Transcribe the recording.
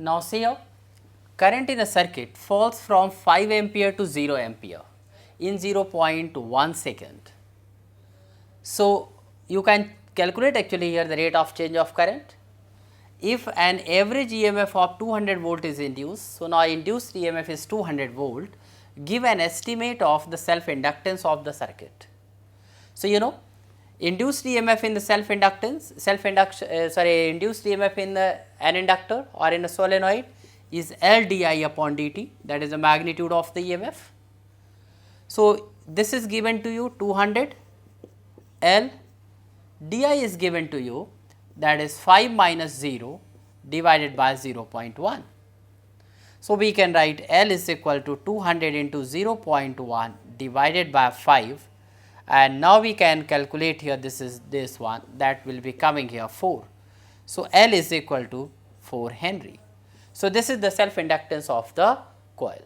Now see here, current in a circuit falls from 5 ampere to 0 ampere in 0.1 second. So, you can calculate actually here the rate of change of current. If an average EMF of 200 volt is induced, so now induced EMF is 200 volt, give an estimate of the self inductance of the circuit. So, you know, induced EMF in the induced EMF in an inductor or in a solenoid is L di upon dt, that is the magnitude of the EMF. So, this is given to you 200 L, di is given to you, that is 5 minus 0 divided by 0.1. So, we can write L is equal to 200 into 0.1 divided by 5, and now we can calculate here, this is this one, that will be coming here 4. So, L is equal to 4 Henry. So, this is the self inductance of the coil.